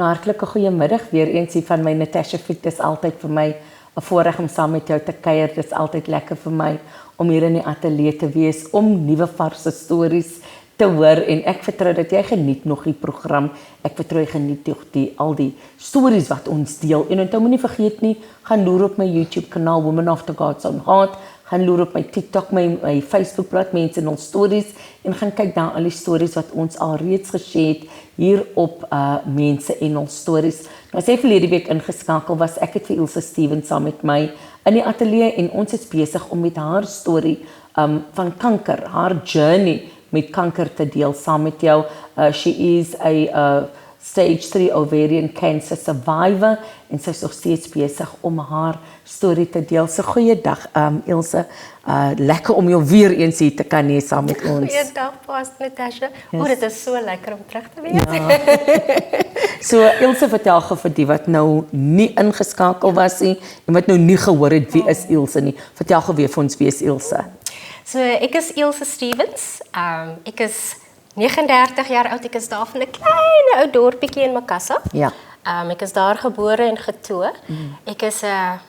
Nou, hartlike goeiemiddag weer eens hier van my Natasha Fiet. Dit is altyd vir my 'n voorreg om saam met jou te kuier. Dit is altyd lekker vir my om hier in die ateljee te wees, om nuwe varse stories te hoor en ek vertrou dat jy geniet nog die program. Ek vertrou jy geniet nog al die stories wat ons deel. En onthou moenie vergeet nie, gaan loer op my YouTube kanaal Women After God's Own Heart. Gaan loer op my TikTok, my Facebook blad Mense en ons stories en gaan kyk na al die stories wat ons al reeds geshare het hier op Mense en ons stories. Nou as jy verlede week ingeskakel was, ek het vir Ilse Stevens saam met my in die ateljee en ons is besig om met haar storie van kanker, haar journey met kanker te deel saam met jou. She is a stage 3 ovarian cancer survivor en sy is nog steeds besig om haar storie te deel. So goeiedag Ilse, lekker om jou weer eens hier te kan hê saam met ons. Goeiedag Pastor Natasha. Yes. Dit is so lekker om terug te wees. Ja. So Ilse, vertel gou vir die wat nou nie ingeskakel was nie en wat nou nie gehoor het wie is Ilse nie. Vertel gou weer vir ons wie is Ilse. So ek is Ilse Stevens. Ek is 39 jaar oud. Ek is daar van 'n klein ou dorpietjie in Makassa. Ja. Ek is daar gebore en getoe. Ek is 'n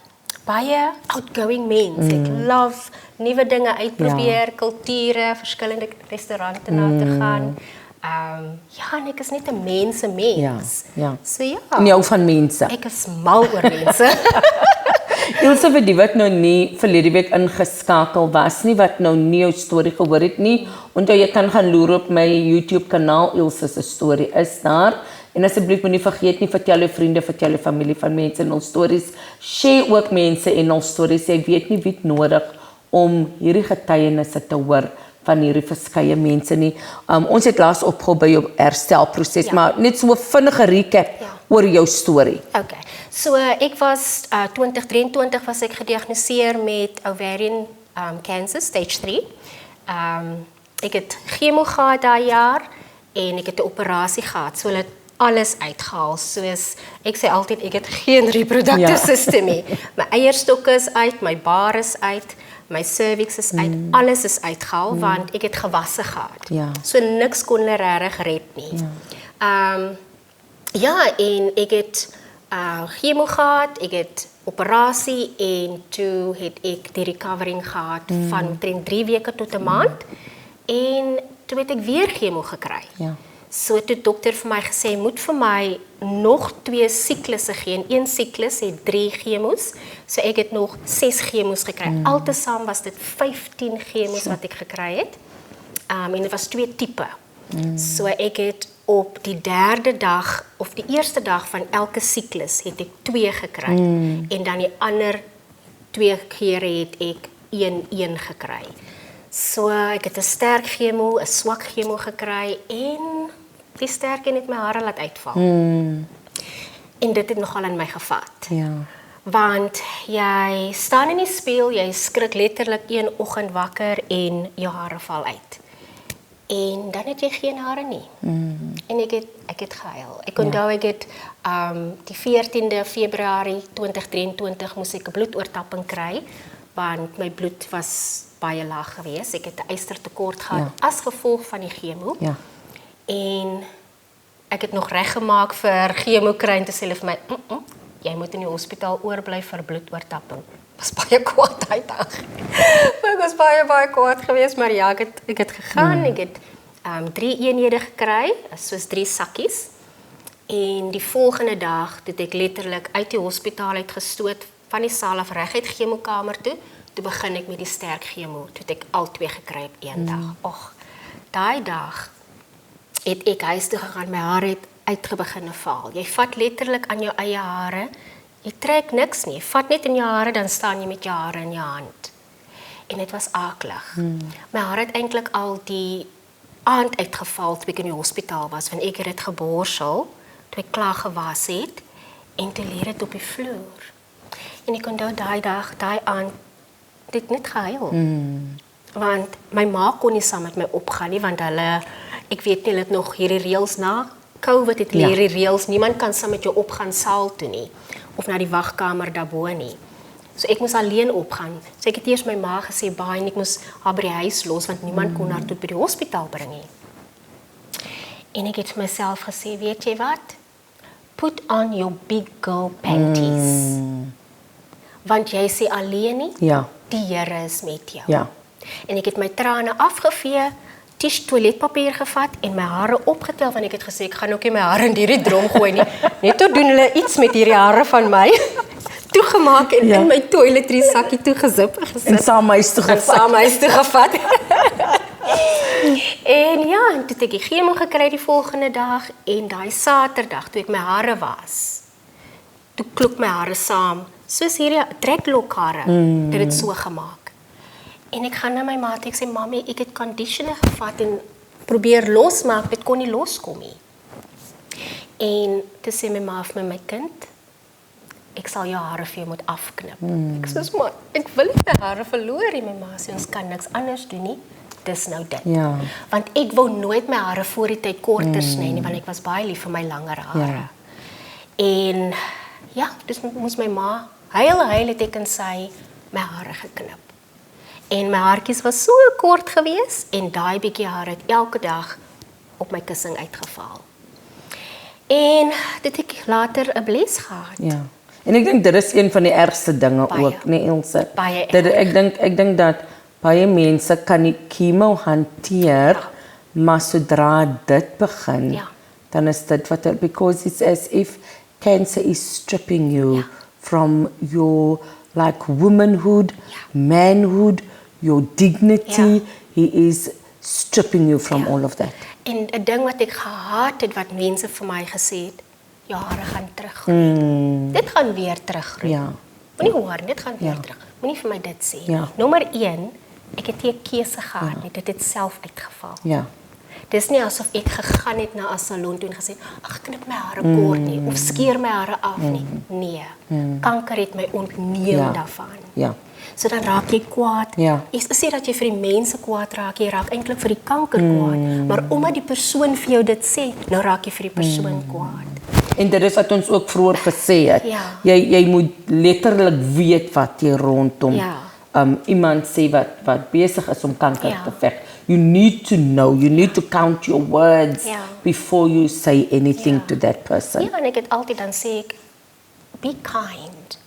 baie outgoing mens. Ek love nuwe dinge uitprobeer, kulture, verskillende restaurante na te gaan. Ja, en ek is net 'n mens. Ja. So ja. En jou van mense. Ek is mal oor mense. Ilse, vir die wat nou nie verlede week ingeskakel was nie, wat nou nie jou storie gehoor het nie, onthou jy kan gaan loer op my YouTube kanaal, Ilse se storie is daar. En asseblief moenie vergeet nie, vertel jou vriende, vertel jou familie van Mense en ons stories. Share ook Mense en ons stories. Jy weet nie wie het nodig om hierdie getuienisse te hoor van hierdie verskeie mense nie. Ons het laas opgehou by jou herstelproses, maar net so 'n vinnige recap oor jou storie. Okay. So ek was 2023 was ek gediagnoseer met ovarian cancer stage 3. Ek het chemo gehad daai jaar en ek het 'n operasie gehad. So hulle het alles uitgehaal. Soos ek sê altyd, ek het geen reproductive system nie. My eierstokke is uit, my baar is uit, my cervix is uit, alles is uitgehaal want ek het gewasse gehad. Ja. So niks kon hulle regtig red nie. En ek het chemo gehad, ek het operasie en toe het ek die recovering gehad van omtrent 3 weke tot 'n maand en toe het ek weer chemo gekry. Ja. So toe die dokter vir my gesê, moet vir my nog 2 siklusse gee. En 1 siklus het 3 chemos. So ek het nog 6 chemos gekry. Altesaam was dit 15 chemos wat ek gekry het. En dit was 2 tipe. So ek het op die 3de dag of die eerste dag van elke siklus het ek 2 gekry. En dan die ander 2 kere het ek 1 gekry. So ek het 'n sterk chemo, 'n swak chemo gekry en die sterk het my hare laat uitval. En dit het nogal aan my gevat. Ja. Want jy staan in die spieël, jy skrik letterlik een oggend wakker en jou hare val uit. En dan het jy geen hare nie. En ek het gehuil. Ek onthou ek het die 14de Februarie 2023 moes ek 'n bloedoortapping kry want my bloed was baie laag geweest. Ek het 'n ystertekort gehad as gevolg van die chemo. Ja. En ek het nog reggemaak vir chemo kry en te sê vir my, jy moet in die hospitaal oorbly vir bloedoortapping. Was baie kwaad daai dag. Ek was baie kwaad geweest, maar ja, ek het gegaan. Ek het 3 eenhede gekry, soos 3 sakkies. En die volgende dag het ek letterlik uit die hospitaal uitgestoot van die saal af reguit chemokamer toe. Toe begin ek met die sterk chemo. Toe het ek al 2 gekry op 1 dag. Och, daai dag het ek huis toe gegaan, my hare het uitgebegin val. Jy vat letterlik aan jou eie hare. Jy trek niks nie. Jy vat net in jou hare, dan staan jy met jou hare in jou hand. En dit was akelig. My hare het eintlik al die aand uitgeval toe ek in die hospitaal was, want ek het dit geborsel, toe ek klaar gewas het, en toe lê dit op die vloer. En ek onthou daai dag, daai aand, het net gehuil. Want my ma kon nie saam met my opgaan nie, want hulle, ek weet nie, hulle het nog hierdie reëls na COVID het hierdie reëls, niemand kan saam met jou opgaan saal toe nie, of na die wagkamer daarbo nie. So ek moes alleen opgaan. So ek het eers my ma gesê, baie, en ek moes haar by die huis los, want niemand kon haar tot by die hospitaal bring nie. En ek het vir myself gesê, weet jy wat? put on your big girl panties. Want jy sê alleen nie, Ja, die Here is met jou. ja. En ek het my trane afgevee, toiletpapier gevat en my hare opgetel, want ek het gesê, ek gaan ook nie my hare in hierdie drom gooi nie. Net toe doen hulle iets met hierdie hare van my, toegemaak en in my toiletrie sakkie toegezip, En saam huis toe en gevat. saam huis toe gevat. En ja, en toe het ek die chemo gekry die volgende dag, en daai Saterdag, toe ek my hare was, toe klop my hare saam, soos hierdie dreadlock-hare, dit het so gemaak. En ek gaan na my ma toe, ek sê, mami, ek het conditioner gevat en probeer losmaak, dit kon nie loskom nie. En toe sê my ma vir my kind, ek sal jou hare vir jou moet afknip. Ek sê, maar ek wil nie my hare verloor nie, my ma sê, ons kan niks anders doen nie, dis nou dit. Ja. Want ek wou nooit my hare voor die tyd korter sny nie, want ek was baie lief vir my langer hare. En ja, dus moes my ma huil het ek en sy my hare geknip. En my haartjies was so kort gewees en daai bietjie haar het elke dag op my kussing uitgeval. En dit het ek later 'n bles gehad. Ja. En ek dink dit is een van die ergste dinge Baie. ook, nee Ilse. Baie Dat erg. ek dink dat baie mense kan die chemo hanteer, maar sodra dit begin, Ja. dan is dit wat because it's as if cancer is stripping you Ja. from your like womanhood, manhood, your dignity. Ja. He is stripping you from all of that. En 'n ding wat ek gehaat het wat mense vir my gesê het, jou hare gaan teruggroei. Dit gaan weer teruggroei. Ja. Moenie hoor, dit gaan weer Ja. terug. Moenie vir my dit sê. Ja. Nommer 1, ek het nie 'n keuse gehad nie, dit het self uitgeval. Ja. Dis nie asof ek gegaan het na 'n salon toe en gesê, ag ek knip my hare kort nie of skeer my hare af nie. Nee. Kanker het my ontneem Ja. daarvan. Ja. So dan raak jy kwaad. Ja. Jy sê dat jy vir die mense kwaad raak, jy raak eintlik vir die kanker kwaad, maar omdat die persoon vir jou dit sê, nou raak jy vir die persoon kwaad. En dit is wat ons ook vroeër gesê het. Ja. Jy moet letterlik weet wat jy rondom Ja. iemand sê wat besig is om kanker Ja. te veg. You need to know, you need to count your words Ja. before you say anything Ja. to that person. Ja, en ek het altyd dan sê ek, be kind.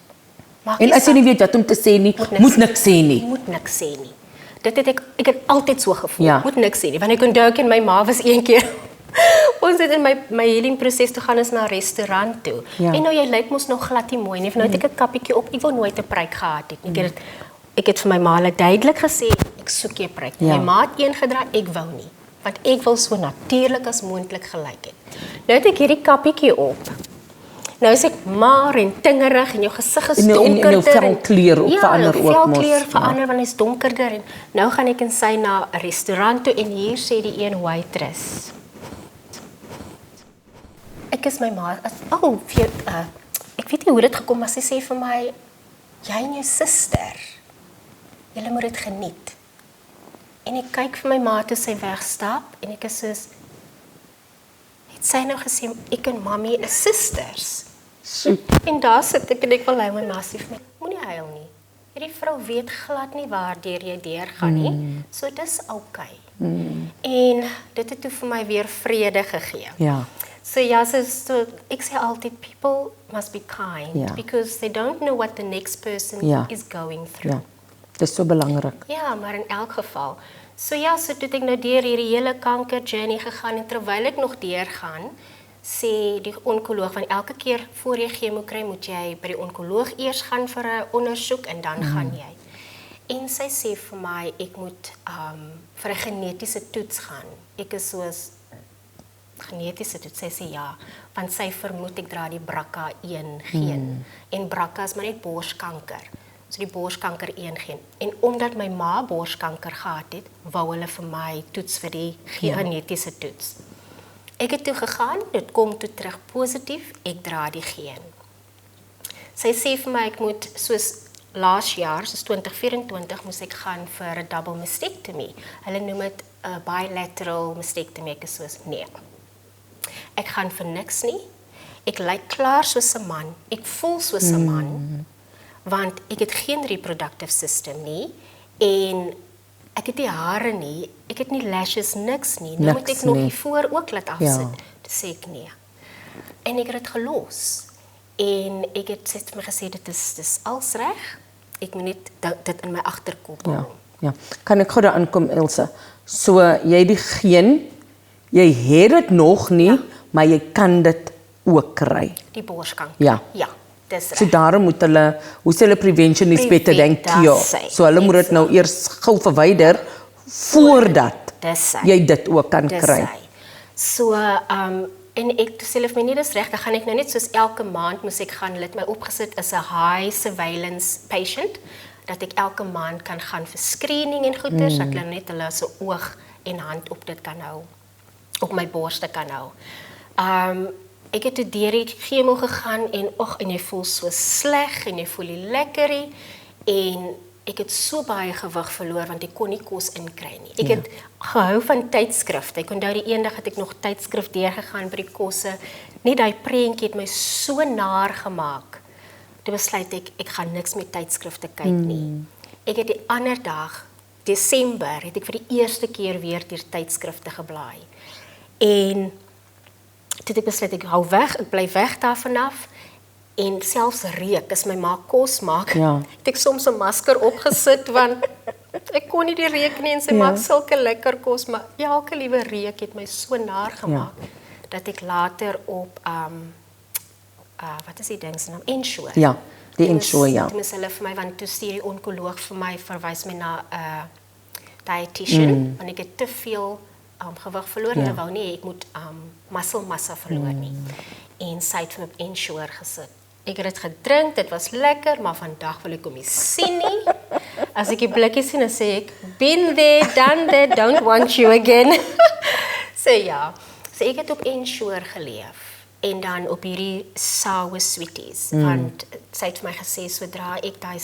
Maak En nie as jy saak- nie weet wat om te sê nie, moet niks sê nie. Moet niks sê nie. Dit het ek het altyd so gevoel. Ja. Moet niks sê nie. Want ek onthou ek en my ma was een keer ons het in my healing proses toe gaan ons na 'n restaurant toe. Ja. En nou jy lyk mos nog glad nie mooi nie. Nou het ek 'n kappietjie op. Ek wou nooit 'n pruik gehad het nie. Ek het vir my ma duidelik gesê ek soek 'n pruik. Ja. My ma het een gedra, ek wou nie. Want ek wil so natuurlik as moontlik gelyk het. Nou het ek hierdie kappietjie op. Nou is ek maar en tingerig en jou gesig is En jou donkerder. velkleur ook verander ook mos. Ja, velkleur Ja. verander want hy's donkerder en nou gaan ek en sy na 'n restaurant toe en hier sê die een waitress. Ek is my ma. Ek weet nie hoe dit gekom maar sy sê vir my jy en jou suster. Julle moet dit geniet. En ek kyk vir my ma toe sy wegstap en ek is soos het sy nou gesê ek en mammie is susters. En daar sit ek en ek wil hy my massief met. Moenie huil nie. Hierdie vrou weet glad nie waardeur jy deurgaan nie. So dis oukei. En dit het toe vir my weer vrede gegee. Ja. So ja, so ek sê altyd people must be kind Ja. because they don't know what the next person Ja. is going through. Ja. Dit is so belangrik. Ja, maar in elk geval. So ja, so toe het ek nou deur hierdie hele kanker journey gegaan en terwyl ek nog deurgaan, sê die onkoloog van elke keer voor jy chemo kry, moet jy by die onkoloog eers gaan vir 'n ondersoek en dan gaan jy. En sy sê vir my ek moet vir 'n genetiese toets gaan. Ek is soos genetiese toets, sy sê ja, want sy vermoed ek dra die BRCA1 geen. En BRCA is maar net borskanker. So die borskanker 1 geen. En omdat my ma borskanker gehad het, wou hulle vir my toets vir die genetiese toets. Ek het toe gegaan, dit kom toe terug positief, ek dra die geen. Sy sê vir my ek moet soos laas jaar, soos 2024, moes ek gaan vir 'n double mastectomy. Hulle noem dit 'n bilateral mastectomy. Ek is soos nee. Ek gaan vir niks nie. Ek lyk klaar soos 'n man. Ek voel soos 'n man. Want ek het geen reproductive system nie en ek het nie hare nie, ek het nie lashes, niks nie. Nou moet ek nog nie. hier voor ook laat afsit. Ja. Toe sê ek nee. En ek het dit gelos. En ek het sê vir my gesê, dit is als reg. Ek moet net dit in my agterkop hou. Ja. Kan ek gou daaraan kom, Elsa? So, jy die geen, jy het dit nog nie, maar jy kan dit ook kry. Die borskanker. Ja. Ja, dis reg. So daarom moet hulle, hoe sê hulle, prevention is better than cure. So hulle moet dit nou eers gou verwyder, voordat jy dit ook kan kry. So, en ek self my nie dis reg, dan gaan ek nou net soos elke maand moet ek gaan, hulle het my opgesit as 'n high surveillance patient, dat ek elke maand kan gaan vir screening en goeders, dat hulle net hulle se oog en hand op dit kan hou, op my borste kan hou. Ek het toe deur die chemo gegaan en en jy voel so sleg en jy voel nie lekker nie en ek het so baie gewig verloor want ek kon nie kos inkry nie. Ek het gehou van tydskrifte. Ek onthou die eendag het ek nog tydskrif deurgegaan by die kosse. Net daai prentjie het my so naar gemaak. Toe besluit ek gaan niks met tydskrifte kyk nie. Ek het die ander dag, Desember, het ek vir die eerste keer weer deur tydskrifte geblaai. En toe het ek besluit ek hou weg, ek bly weg daarvan af. En selfs reuk, as my ma kos maak, het ek soms 'n masker opgesit want ek kon nie die reuk nie en sy maak sulke lekker kos, maar elke liewe reuk het my so naar gemaak dat ek later op wat is die ding se naam? Ensure. Ja, die Ensure, ja. Toe moes hulle vir my, want toe stuur die onkoloog vir my, verwys my na dietitian, want ek het te veel gewig verloor, en wou nie, ek moet musselmassa verloor nie. En sy het vir my op Ensure gesit. Ek het dit gedrink, dit was lekker, maar vandag wil ek hom nie sien nie. As ek die blikkie sien, dan sê ek, been there, done that, don't want you again. So ja, so ek het op Ensure geleef. En dan op hierdie sour sweeties, want sy het vir my gesê, sodra ek daai,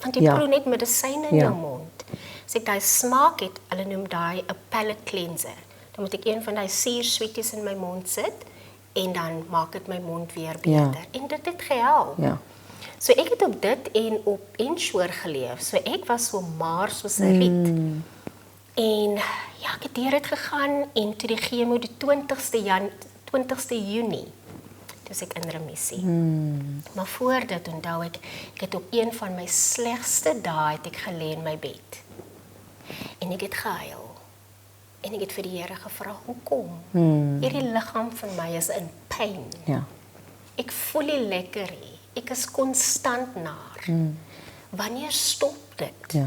want jy proe net medisyne in jou mond. As ek daai smaak het, hulle noem daai 'n palate cleanser. Dan moet ek een van daai suur sweeties in my mond sit, en dan maak dit my mond weer beter. En dit het gehelp. So ek het op dit en op Ensure geleef. So ek was so maar soos 'n riet. En ja, ek het deur dit gegaan, en toe die chemo die 20ste Junie, toe ek in remissie. Maar voor dit onthou ek het op een van my slegste dae het ek gelê in my bed. En ek het gehuil. En ek het vir die Here gevra, hoekom? Hierdie liggaam van my is in pyn. Ek voel nie lekker nie. Ek is konstant naar. Wanneer stop dit?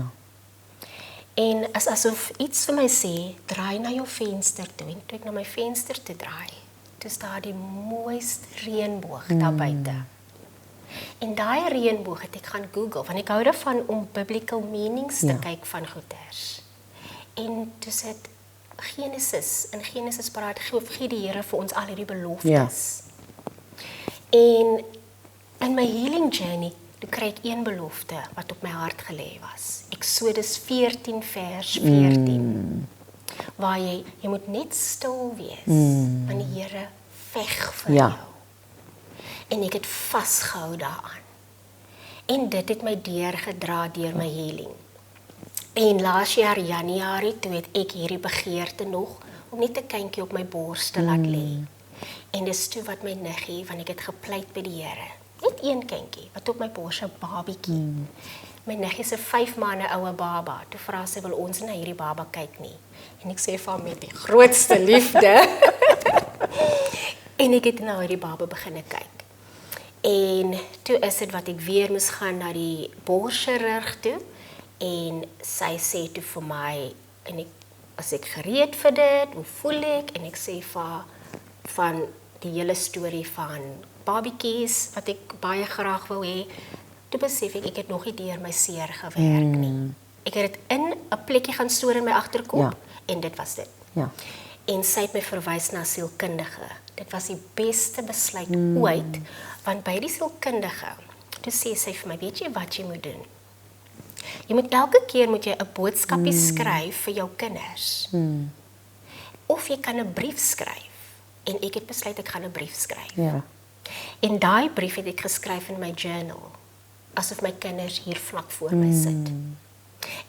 En asof iets vir my sê, draai na jou venster toe. En toe ek na my venster toe draai, toe staan die mooiste reënboog daar buite. En daai reënboog het ek gaan Google, want ek hou daarvan om biblical meanings te kyk van goeders. En toe sê dit Genesis, in Genesis praat gee die Here vir ons al hierdie beloftes. En in my healing journey, toe kry ek een belofte wat op my hart gelê was. Exodus 14 vers 14. Waar jy moet net stil wees, want die Here veg vir jou. En ek het vasgehou daaraan. En dit het my deurgedra deur my healing. En laas jaar Januarie, toe het ek hierdie begeerte nog, om net 'n kindjie op my bors te laat lê. En dis toe wat my niggie, want ek het gepleit by die Here, net een kindjie, wat op my bors, 'n babietjie. My niggie se 5 maande oue baba, toe vra sy, wil ons na hierdie baba kyk nie. En ek sê vir haar met die grootste liefde. En ek het na hierdie baba begin kyk. En toe is dit wat ek weer moes gaan na die borschirurg toe. En sy sê toe vir my, en as ek gereed vir dit, hoe voel ek? En ek sê vir haar van die hele storie van babietjies, wat ek baie graag wou hê. Toe besef ek het nog nie deur my seer gewerk nie. Ek het dit in 'n plekkie gaan stoor in my agterkop, en dit was dit. En sy het my verwys na 'n sielkundige. Dit was die beste besluit ooit, want by die sielkundige, toe sê sy vir my, weet jy wat jy moet doen? Jy moet elke keer 'n boodskapie skryf vir jou kinders. Of jy kan 'n brief skryf. En ek het besluit ek gaan 'n brief skryf. En daai brief het ek geskryf in my journal, asof my kinders hier vlak voor my sit.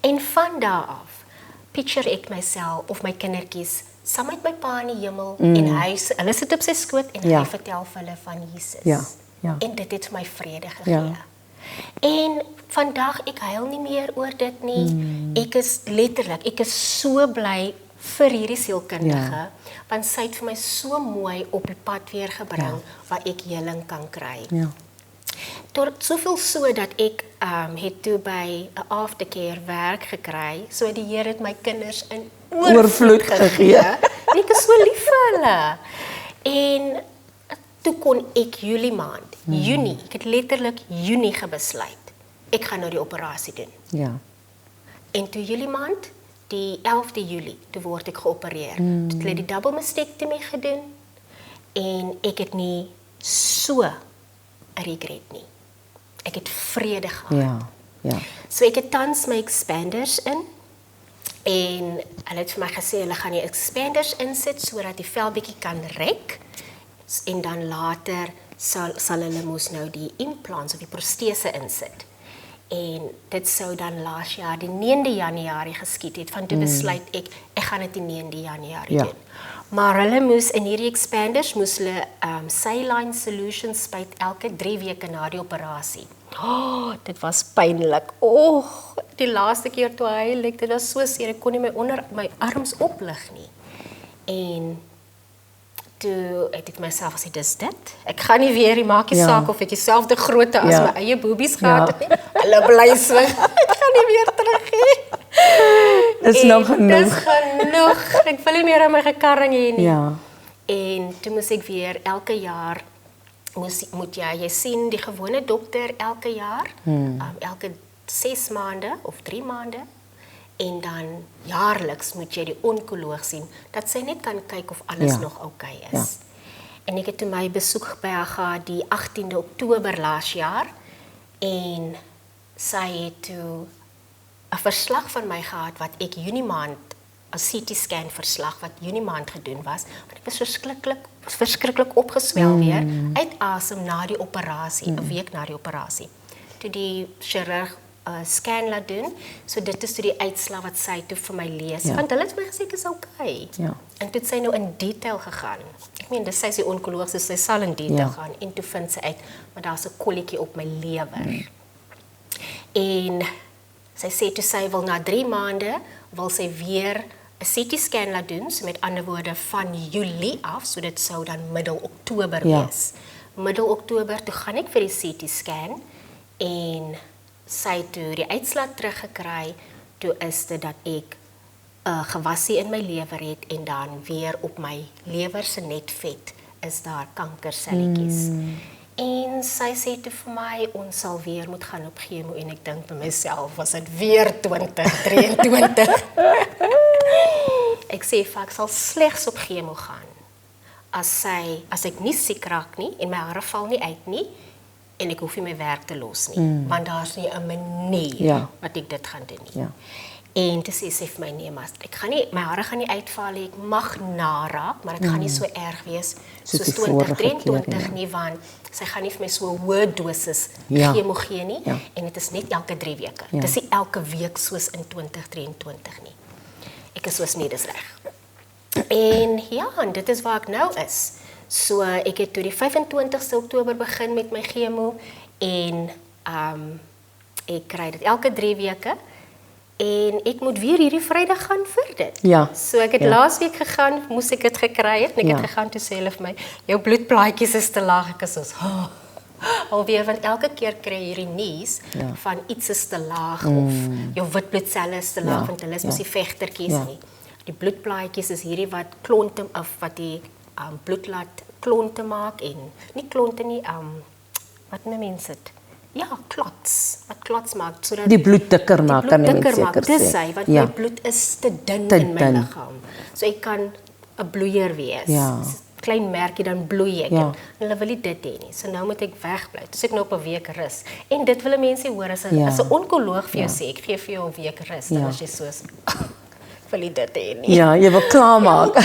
En van daar af picture ek myself of my kindertjies saam met my pa in die hemel en hulle sit op sy skoot en Ja. hy vertel vir hulle van Jesus. Ja, ja. En dit het vir my vrede gegee. Ja. En vandag ek huil nie meer oor dit nie. Ek is so bly vir hierdie sielkundige, want sy het vir my so mooi op die pad weer gebring waar ek heling kan kry. Ja. Tot soveel so dat ek het toe by 'n aftercare werk gekry, so die Here het my kinders in Oorvloed gegee. En ek is so lief vir hulle. En toe kon ek Julie maand, Junie, ek het letterlik Junie gebesluit. Ek gaan nou die operasie doen. Ja. En toe Julie maand, die 11de Julie, toe word ek geopereer. Toe het hulle die double mastectomy gedoen en ek het nie so 'n regret nie. Ek het vrede gehad. Ja. Ja. So ek het tans my expanders in en hulle het vir my gesê hulle gaan die expanders insit sodat die vel bietjie kan rek en dan later sal hulle mos nou die implants of die protese insit. En dit sou dan laas jaar die 9de Januarie geskied het. Van toe besluit ek gaan dit die 9de Januarie doen. Maar hulle moes in hierdie expanders moes hulle saline solution spuit elke 3 weke na die operasie. Oh, dit was pynlik. Die laaste keer toe huil ek, dit was so seer, ek kon nie my arms oplig nie. En toe het ek myself gesê, dis dit. Ek gaan nie weer, maak nie saak of ek dieselfde grootte as my eie boobies gehad het nie. Hulle bly swing. Ek gaan nie weer terug nie. Dis nou genoeg. Dis genoeg. Ek wil nie meer aan my gekarring hê nie. Ja. En toe moes ek weer elke jaar moet jy sien die gewone dokter elke jaar, elke 6 maande of 3 maande. En dan jaarliks moet jy die onkoloog sien, dat sy net kan kyk of alles nog oukei is. Ja. En ek het toe my besoek by haar gehad die 18de Oktober laas jaar, en sy het toe 'n verslag van my gehad wat ek Junie maand, 'n CT scan verslag wat Junie maand gedoen was, want ek was verskriklik opgeswel weer, uit asem na die operasie, 'n week na die operasie. Toe die chirurg scan laat doen, so dit is toe die uitslag wat sy toe vir my lees, want hulle het my gesê, is okay. Ja. En toe het sy nou in detail gegaan. Ek meen, sy is die onkoloog, so sy sal in detail gaan, en toe vind sy uit, maar daar's 'n kolletjie op my lewer. En sy sê toe sy wil na 3 maande, wil sy weer 'n CT scan laat doen, so met ander woorde van Julie af, so dit sou dan middel Oktober wees. Middel Oktober, toe gaan ek vir die CT scan, en sy toe die uitslag teruggekry, toe is dit dat ek 'n gewassie in my lewer het, en dan weer op my lewer se netvet is daar kankerselletjies. En sy sê toe vir my, ons sal weer moet gaan op chemo, en ek dink by myself, was dit weer 2023. Ek sê vir ek sal slegs op chemo gaan, as ek nie siek raak nie, en my hare val nie uit nie, en ek hoef nie my werk te los nie, want daar's nie 'n manier wat ek dit gaan doen nie. En toe sê sy vir my, nee, maar my hare gaan nie uitval nie, ek mag naraak, maar ek gaan nie so erg wees soos 2023 nie, want sy gaan nie vir my so hoë dosis chemo gee nie, en dit is net elke 3 weke. Dit is nie elke week soos in 2023 nie. Ek is soos nie, dis reg. En dit is waar ek nou is. So ek het toe die 25ste Oktober begin met my chemo, en ek kry dit elke 3 weke, en ek moet weer hierdie Vrydag gaan vir dit. Ja. So ek het laasweek gegaan, moes ek dit gekry het, en ek het gegaan, toe sê hulle vir my, jou bloedplaatjies is te laag, ek is soos, alweer, want elke keer kry hierdie nuus van iets is te laag, of jou witbloedselle is te laag, want hulle is mos die vegtertjies nie. Die bloedplaatjies is hierdie wat klonte, of wat die bloed laat klonte maak, en nie klonte nie, wat noem mense dit? Ja, klots, wat klots maak, sodat die bloed dikker maak, kan die mens seker sê. Dis sy, want my bloed is te dun in my liggaam. So ek kan 'n bloeier wees. Klein merkie, dan bloei ek. En hulle wil nie dit hê nie. So nou moet ek wegbly. Dus ek nou op 'n week rus. En dit wil mense hoor, as 'n onkoloog vir jou sê, ek gee vir jou 'n week rus, dan as jy soos wil nie dit hê nie. Ja, jy wil klaarmaak.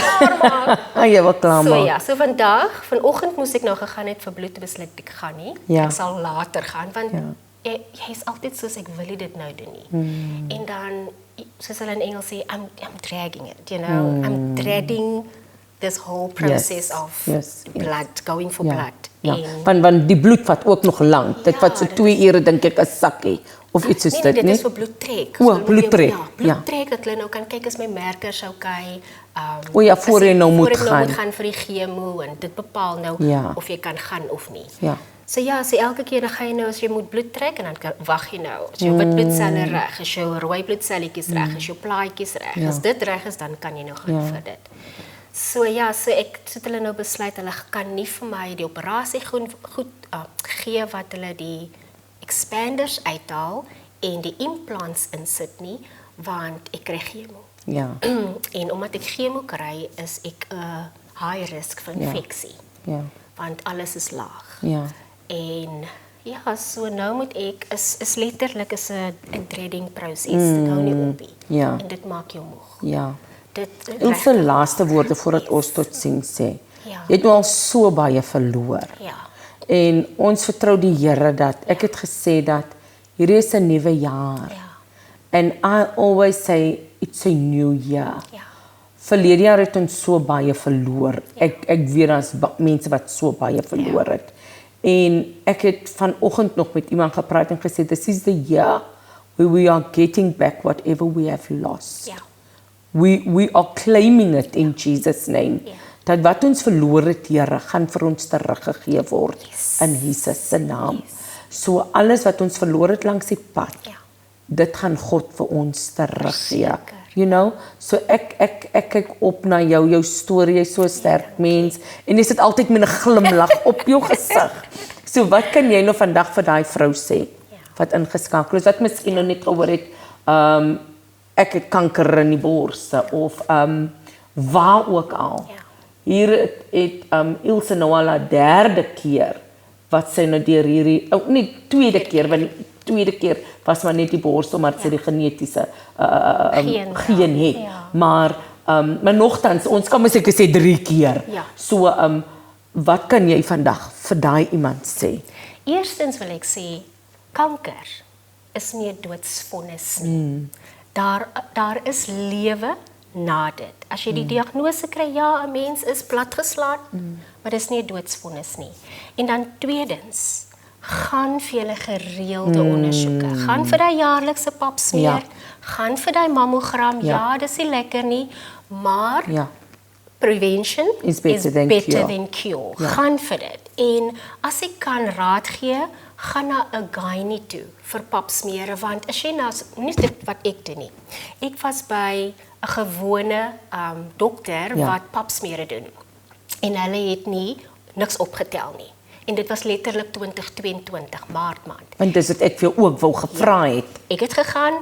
Jy wil klaarmaak. So vanoggend moes ek nou gegaan het vir bloed, besluit ek gaan nie. Ek sal later gaan, want jy is altyd soos, ek wil nie dit nou doen nie. En dan, soos hulle in Engels sê, I'm dragging it, you know, I'm dreading this whole process of blood, going for blood. Ja, want die bloed vat ook nog lank. Dit vat so 2 ure dink ek 'n sakkie of iets soos dit, dit nie? is vir bloedtrek. O, bloedtrek. Ja, bloedtrek dat hulle nou kan kyk as my merkers okay. O ja, voor jy nou moet gaan. Voor jy nou moet gaan vir die chemo en dit bepaal nou of jy kan gaan of nie. Ja. So ja, so elke keer dan gaan jy nou as jy moet bloed trek en dan wag jy nou. As jou wit bloedselle reg, as jou rooi bloedselletjies reg, as jou plaatjies reg. As dit reg is, dan kan jy nou gaan vir dit. So ja, so ek het hulle nou besluit hulle kan nie vir my die operasie goed gee wat hulle die expanders uithaal en die implants insit nie, want ek kry chemo. Ja. En omdat ek chemo kry, is ek 'n high risk vir infeksie. Ja. Want alles is laag. Ja. En ja, so nou moet ek is letterlik 'n dreading proses. Dit hou nie op nie. Ja. En dit maak jou moeg. Ja. Dit Ons laaste woorde voordat ons tot sien sê. Ja. Jy het nou al so baie verloor. Ja. En ons vertrou die Here dat ek het gesê dat hierdie is 'n nuwe jaar. Ja. And I always say it's a new year. Ja. Verlede jaar het ons so baie verloor. Ek weet daar's mense wat so baie verloor het. En ek het vanoggend nog met iemand gepraat en gesê this is the year where we are getting back whatever we have lost. Ja. We are claiming it in Jesus name. Ja. Dat wat ons verloor het, Here, gaan vir ons teruggegee word in Jesus se naam. So alles wat ons verloor het langs die pad, dit gaan God vir ons teruggee. You know, so ek kyk op na jou storie, jy's so 'n sterk mens en jy sit altyd met 'n glimlag op jou gesig. So wat kan jy nou vandag vir daai vrou sê wat ingeskakel is, wat miskien nou net gehoor het, ek het kanker in die borste of waar ook al. Hier het Ilse nou al 'n derde keer wat sy nou deur hierdie nie tweede keer, want die tweede keer was maar net die borstel maar sy die genetiese geen het. Maar nogtans ons kan mos seker sê 3 keer. So wat kan jy vandag vir daai iemand sê? Eerstens wil ek sê kanker is nie 'n doodsvonnis nie. Daar is lewe na dit. As jy die diagnose kry, ja, 'n mens is platgeslaan, maar dis nie 'n doodsvonnis nie. En dan tweedens, gaan vir julle gereelde ondersoeke. Gaan vir daai jaarlikse papsmeer, gaan vir daai mammogram. Ja, dis nie lekker nie, maar prevention is better than cure. Gaan vir dit. En as ek kan raad gee, gaan na 'n gynae toe vir papsmere, want as jy nou nie dit wat ek doen nie. Ek was by 'n gewone dokter wat papsmere doen. En hulle het niks opgetel nie. En dit was letterlik 2022 Maart maand. Want dis wat ek vir jou ook wou gevra het. Ek het gegaan,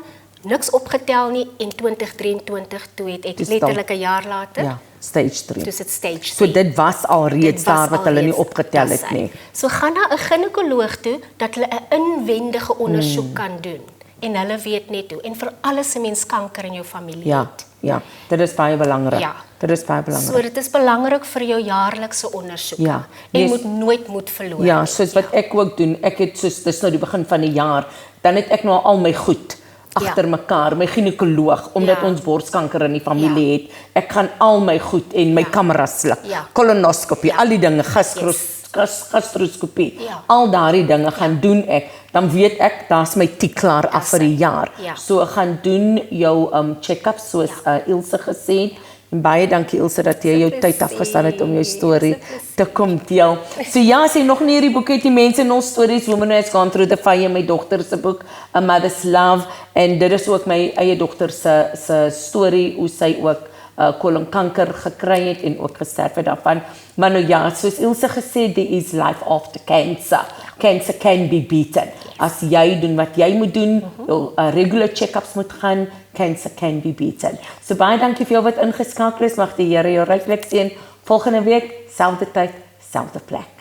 niks opgetel nie en 2023 toe het ek letterlik 'n jaar later. Ja, stage 3. Dus dit stage 3. So dit was al reeds daar wat hulle nie opgetel het nie. So gaan na 'n ginekoloog toe dat hulle 'n inwendige ondersoek kan doen. En hulle weet net hoe. En vir alles 'n mens kanker in jou familie het. Ja, dit is baie belangrik. Ja. Dit is baie belangrik. So dit is belangrik vir jou jaarlikse ondersoeke. Ja. En moet nooit moed verloor. Ja, soos wat ek ook doen. Ek het soos dis nou die begin van die jaar, dan het ek nou al my goed agter mekaar, my ginekoloog, omdat ons borskanker in die familie het. Ek gaan al my goed en my kameras sluk. Kolonoskopie, al die dinge, gastroskopie. Al daardie dinge gaan doen ek. Dan weet ek, daar's my tik klaar af vir die jaar. So gaan doen jou check-up soos Ilse gesê het. En baie dankie Ilse dat jy jou tyd afgestaan het om jou storie te kom deel. So ja, as jy nog nie hierdie boek het, die mense in ons stories, Women Who Has Gone Through the Fire, my dogter se boek, A Mother's Love, en dit is ook my eie dogter se storie, hoe sy ook kolonkanker gekry het en ook gesterf het daarvan. Maar nou ja, soos Ilse gesê, there is life after cancer. Cancer can be beaten. As jy doen wat jy moet doen, jou regular check-ups moet gaan, cancer can be beaten. So baie dankie vir jou wat ingeskakel is. Mag die Here jou ryklik seën. Volgende week, selfde tyd, selfde plek.